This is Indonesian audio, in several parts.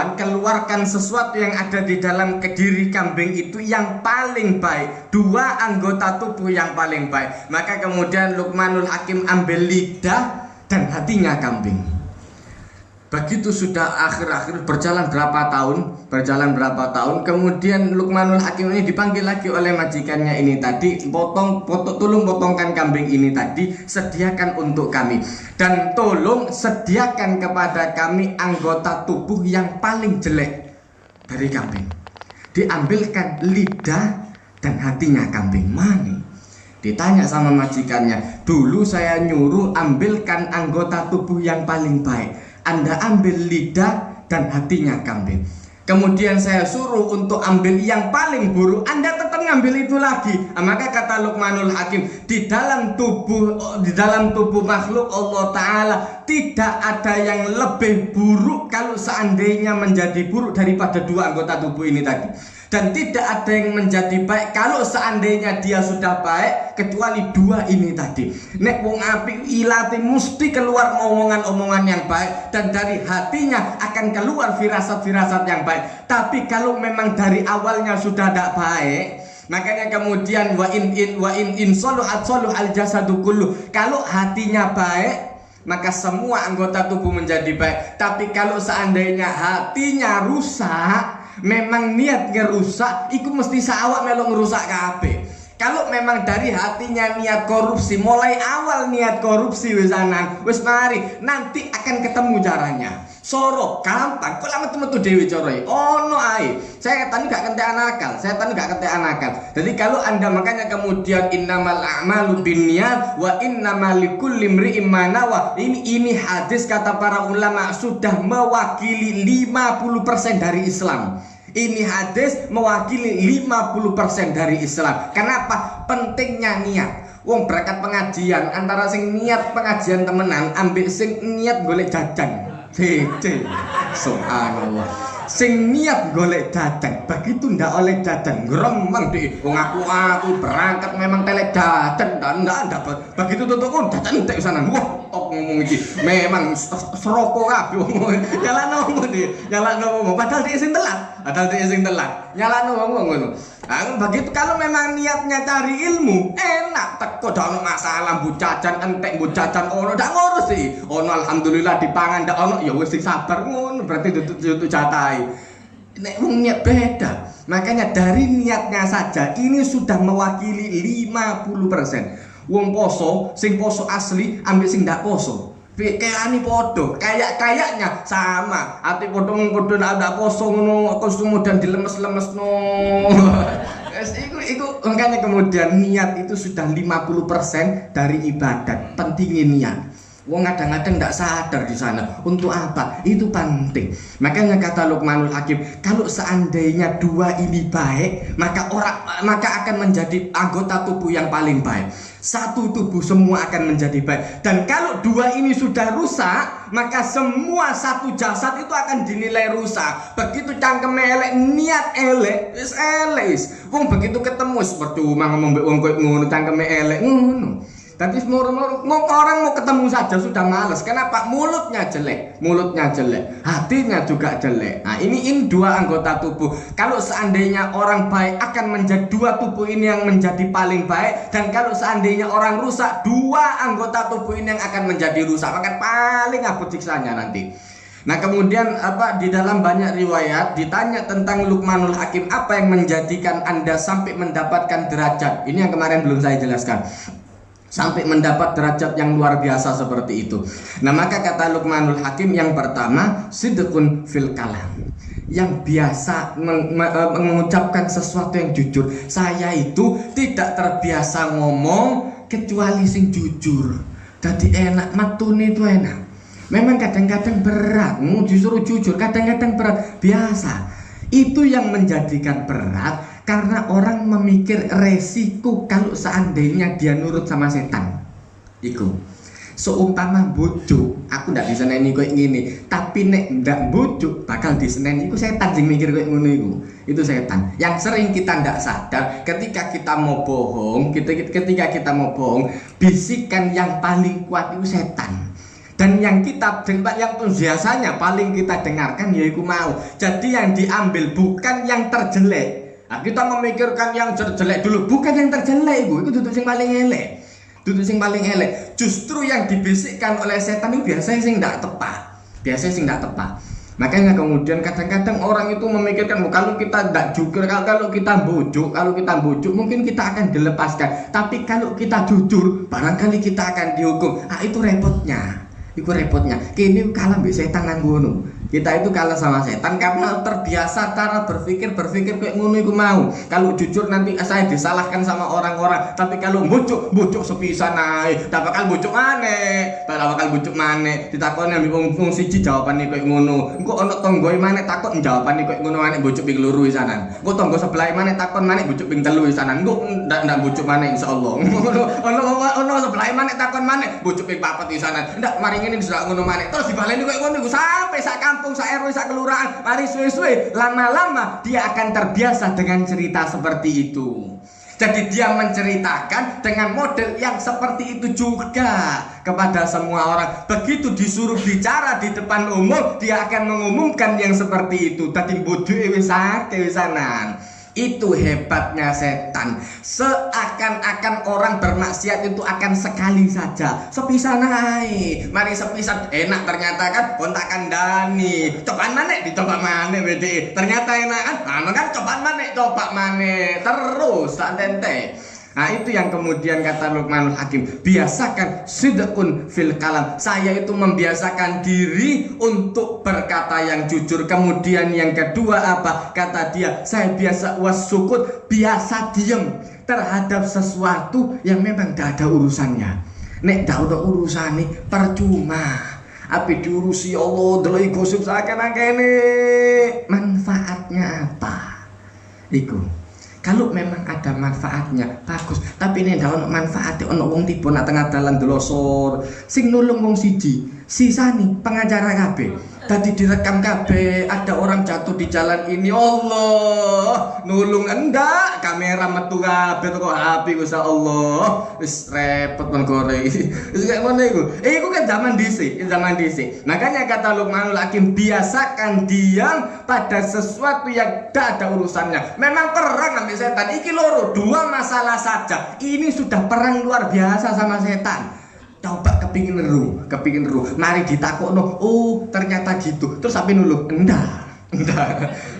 hewan, keluarkan sesuatu yang ada di dalam diri kambing itu yang paling baik, 2 anggota tubuh yang paling baik. Maka kemudian Luqmanul Hakim ambil lidah dan hatinya kambing. Begitu sudah akhir-akhir berjalan berapa tahun, kemudian Luqmanul Hakim ini dipanggil lagi oleh majikannya ini tadi, tolong potongkan kambing ini tadi, sediakan untuk kami, dan tolong sediakan kepada kami anggota tubuh yang paling jelek dari kambing. Diambilkan lidah dan hatinya kambing. Mana? Ditanya sama majikannya, dulu saya nyuruh ambilkan anggota tubuh yang paling baik, Anda ambil lidah dan hatinya kambing. Kemudian saya suruh untuk ambil yang paling buruk, Anda tetap ngambil itu lagi. Maka kata Luqmanul Hakim, di dalam tubuh makhluk Allah Ta'ala tidak ada yang lebih buruk kalau seandainya menjadi buruk daripada 2 anggota tubuh ini tadi. Dan tidak ada yang menjadi baik kalau seandainya dia sudah baik kecuali 2 ini tadi. Nek wong apik ilate mesti keluar omongan-omongan yang baik, dan dari hatinya akan keluar firasat-firasat yang baik. Tapi kalau memang dari awalnya sudah tidak baik, makanya kemudian wa in saluhat saluhal jasadu kullu. Kalau hatinya baik, maka semua anggota tubuh menjadi baik. Tapi kalau seandainya hatinya rusak, memang niat ngerusak, itu mesti saawak melok ngerusak kabeh. Kalau memang dari hatinya niat korupsi, mulai awal niat korupsi wis mari, nanti akan ketemu caranya. Soro gampang, kok lama metu dewi coroi. Oh no ai, setan gak kentekan akal, Jadi kalau Anda, makanya kemudian innamal a'malu binniyat wa innamal likulli imri'in ma nawa. Ini hadis kata para ulama sudah mewakili 50% dari Islam. Ini hadis mewakili 50% dari Islam. Kenapa? Pentingnya niat. Wong berangkat pengajian, antara sing niat pengajian temenan ambek sing niat golek jajan. Subhanallah. Sing niat golek jajan, begitu ndak oleh jajan gremeng di wong aku berangkat memang telek jajan ndak ada. Begitu tutup jajan entek sana. Wah, ngomong iki memang seroko kabeh ngomong. Nyalano ngomong padahal dia sing telat. Nyalano ngomong ngono. Begitu kalau memang niatnya cari ilmu, enak teko dak ono masalah, mbok jajan entek, mbok jajan ono dak ngurus sih. Ono alhamdulillah dipangan dak ono ya wis sabar ngono, berarti tutu jatai. Nek wong niat beda. Makanya dari niatnya saja ini sudah mewakili 50%. Wong poso, sing poso asli ambil sing ndak poso. Kayaknya podo, kayaknya sama. Ati podo ndak poso ngono, kemudian dilemes-lemes no. Iku makanya kemudian niat itu sudah 50% dari ibadat. Pentingnya niat. Wong kadang-kadang tidak sadar di sana. Untuk apa? Itu penting. Makanya kata Luqmanul Hakim, kalau seandainya 2 ini baik, maka akan menjadi anggota tubuh yang paling baik. Satu tubuh semua akan menjadi baik. Dan kalau 2 ini sudah rusak, maka semua satu jasad itu akan dinilai rusak. Begitu cangkem elek, niat elek, wis elek wis. Wong begitu ketemu seperti ngomong mbek wong koyo ngono cangkem elek ngono. Tapi orang mau ketemu saja sudah malas. Kenapa? Mulutnya jelek, hatinya juga jelek. Nah ini 2 anggota tubuh. Kalau seandainya orang baik akan menjadi 2 tubuh ini yang menjadi paling baik. Dan kalau seandainya orang rusak, 2 anggota tubuh ini yang akan menjadi rusak. Maka paling abot siksanya nanti. Nah kemudian di dalam banyak riwayat ditanya tentang Luqmanul Hakim, apa yang menjadikan Anda sampai mendapatkan derajat? Ini yang kemarin belum saya jelaskan. Sampai mendapat derajat yang luar biasa seperti itu. Nah maka kata Luqmanul Hakim, yang pertama sidqun fil kalam, yang biasa mengucapkan sesuatu yang jujur. Saya itu tidak terbiasa ngomong kecuali sing jujur. Jadi enak, matune itu enak. Memang kadang-kadang berat, disuruh jujur kadang-kadang berat, biasa. Itu yang menjadikan berat. Karena orang memikir resiko kalau seandainya dia nurut sama setan. Iku seumpama bujuk, aku ndak diseneni koyo ngene, tapi nek ndak bujuk bakal diseneni, iku setan sing mikir koyo ngono iku. Itu setan. Yang sering kita ndak sadar ketika kita mau bohong, ketika kita mau bohong, bisikan yang paling kuat itu setan. Dan yang kita yang biasanya paling kita dengarkan yaitu mau. Jadi yang diambil bukan yang terjelek. Nah, kita memikirkan yang terjelek dulu, bukan yang terjelek itu duduk sing paling elek. Duduk sing paling elek. Justru yang dibisikkan oleh setan itu biasanya sing tidak tepat. Biasanya sing tidak tepat. Makanya kemudian kadang-kadang orang itu memikirkan kalau kita tidak jujur, kalau kita bujuk mungkin kita akan dilepaskan. Tapi kalau kita jujur, barangkali kita akan dihukum. Ah, itu repotnya. Kini kalah mbek setan nang ngono. Kita itu kalah sama setan karena terbiasa cara berpikir kayak ngono iku mau. Kalau jujur nanti saya disalahkan sama orang-orang, tapi kalau bujuk sepisan ae, tak bakal bujuk maneh. Ditakoni ambek wong siji jawabane koyo ngono. Engko ana tanggoe maneh takon jawabane koyo ngono maneh bujuk ping 2 isanan. Engko tanggo sebelah maneh takon maneh bujuk ping 3 isanan. Engko ndak bujuk maneh insyaallah. Ono sebelah maneh takon maneh bujuk ping 4 isanan. Ndak mari ngene diselak ngono maneh. Terus dibaleni koyo ngono iku sampai sak kampung, sak RW, sak kelurahan. Mari suwe-suwe lama-lama dia akan terbiasa dengan cerita seperti itu. Jadi dia menceritakan dengan model yang seperti itu juga kepada semua orang. Begitu disuruh bicara di depan umum, dia akan mengumumkan yang seperti itu. Tadi bodoh wis akeh wisanan. Itu hebatnya setan. Seakan-akan orang bermaksiat itu akan sekali saja, sepisan ae. Mari sepisan enak, ternyata kan kontak kandani. Cobaan maneh dicoba maneh BD. Ternyata enak kan? Kan cobaan maneh coba maneh. Terus tak tente. Nah, itu yang kemudian kata Luqmanul Hakim, biasakan sidqun fil kalam. Saya itu membiasakan diri untuk berkata yang jujur. Kemudian yang kedua apa? Kata dia, saya biasa wasukut, biasa diem terhadap sesuatu yang memang tidak ada urusannya. Nek tidak ada urusan nih percuma. Api diurusi Allah, deloi gosip seakan-akan manfaatnya apa? Iku. Kalau memang ada manfaatnya bagus, tapi ini ndak ono manfaate, ono wong tiba nak tengah dalan delosor, sing nulung wong siji, sisani pengacara kabeh. Tadi direkam kabeh, ada orang jatuh di jalan ini, Allah nulung enggak, kamera metu kabeh kok HP Gusti Allah. Wis repot menggore. Wis kayak ngono iku. Iku kan zaman dhisik. Makanya kata Luqmanul Hakim, biasakan diam pada sesuatu yang tidak ada urusannya. Memang perang ambek setan iki loro, 2 masalah saja. Ini sudah perang luar biasa sama setan. Coba kepingin ru. Mari ditakokno, oh ternyata gitu. Terus sampe nulung, enggak.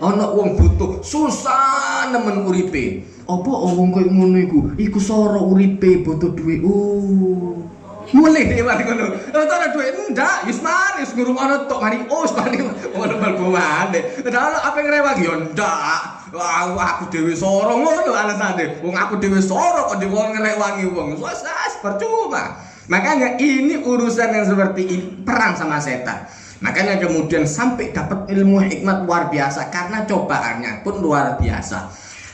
Ono wong butuh, susah nemen uripe. Apa wong koyo ngono iku? Iku soro uripe butuh duit. Mulai deh mari ngono. Ora duit enggak, wis mari wis ngurungono tok mari. Wis mari ngono bal maneh. Padahal apa ngrewang yo ndak. Wah, aku dhewe soro ngono alasane. Wong aku dhewe soro kok wong ngrewangi wong. Wes percuma. Makanya ini urusan yang seperti ini, perang sama setan. Makanya kemudian sampai dapat ilmu hikmat luar biasa karena cobaannya pun luar biasa.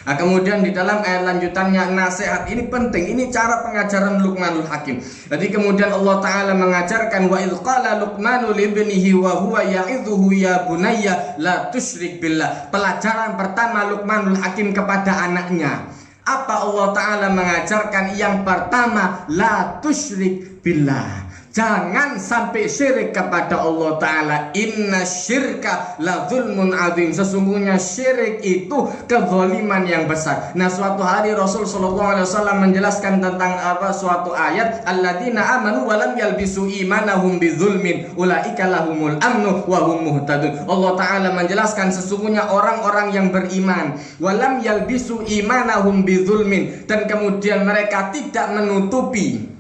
Nah, kemudian di dalam ayat lanjutannya nasihat ini penting. Ini cara pengajaran Luqmanul Hakim. Jadi kemudian Allah Ta'ala mengajarkan wa idh qala Luqmanu li ibnihi wa huwa ya'idhuhu ya bunayya la tusyrik billah. Pelajaran pertama Luqmanul Hakim kepada anaknya. Apa Allah Ta'ala mengajarkan? Yang pertama, la tusyrik billah. Jangan sampai syirik kepada Allah Ta'ala. Inna syirka la zulmun azim. Sesungguhnya syirik itu kezaliman yang besar. Nah, suatu hari Rasul SAW menjelaskan tentang suatu ayat, alladzina amanu walam yalbisu imanahum bizulmin ulaika lahumul amnu wa hum muhtadun. Allah Ta'ala menjelaskan sesungguhnya orang-orang yang beriman walam yalbisu imanahum bizulmin, dan kemudian mereka tidak menutupi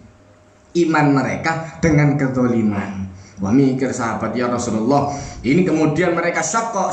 iman mereka dengan kezaliman. Wah, mikir sahabat ya Rasulullah. Ini kemudian mereka syaqqa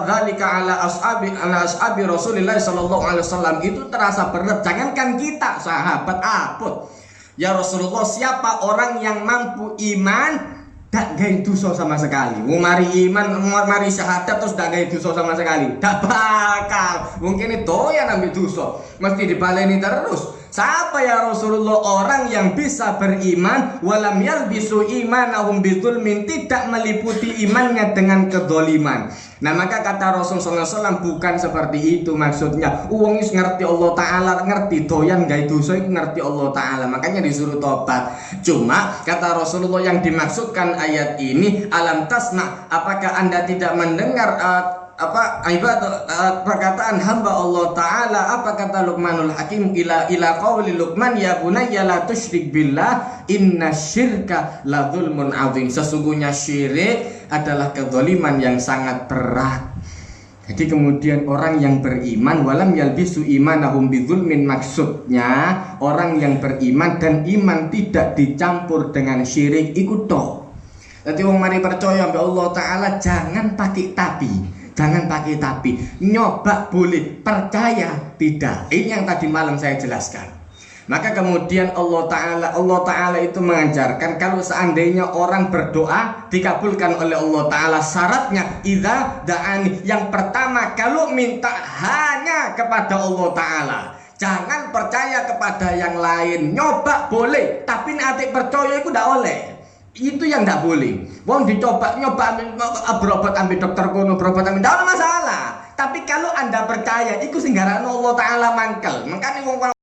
dzalika ala ashabi Rasulillah sallallahu alaihi wasallam. Itu terasa berat. Jangankan kita sahabat, apa ya Rasulullah, siapa orang yang mampu iman tak gawe dosa sama sekali? Mari iman, mari syahadat terus tak gawe dosa sama sekali. Tak bakal. Mungkin itu ya ambil dosa. Mesti dibaleni terus. Siapa ya Rasulullah? Orang yang bisa beriman walam yalbisu imanahum bidzulmin, tidak meliputi imannya dengan kedzaliman. Nah maka kata Rasulullah SAW, bukan seperti itu maksudnya. Wong wis ngerti Allah Ta'ala, ngerti doyan gak dosa itu ngerti Allah Ta'ala, makanya disuruh tobat. Cuma kata Rasulullah yang dimaksudkan ayat ini, alam tasma, apakah anda tidak mendengar perkataan hamba Allah Ta'ala, apa kata Luqmanul Hakim, ila qauli Luqman ya bunayya la tusyrik billah inna syirka la dzulmun adzim, sesungguhnya syirik adalah kezaliman yang sangat berat. Jadi kemudian orang yang beriman walam yalbisu imanahum bidzulmin, maksudnya orang yang beriman dan iman tidak dicampur dengan syirik iku tok. Jadi wong mari percaya mbek Allah Ta'ala jangan pakai tapi. Jangan pakai tapi, nyoba boleh, percaya tidak. Ini yang tadi malam saya jelaskan. Maka kemudian Allah Ta'ala itu mengajarkan kalau seandainya orang berdoa dikabulkan oleh Allah Ta'ala, syaratnya idza da'ani, yang pertama kalau minta hanya kepada Allah Ta'ala. Jangan percaya kepada yang lain. Nyoba boleh, tapi nanti percaya itu tidak oleh. Itu yang tidak boleh. Wong nyoba berobat ambil dokter kono, berobat ambil, tidak ada masalah. Tapi kalau anda percaya, itu singgaran Allah Ta'ala mangkel. Makanya wong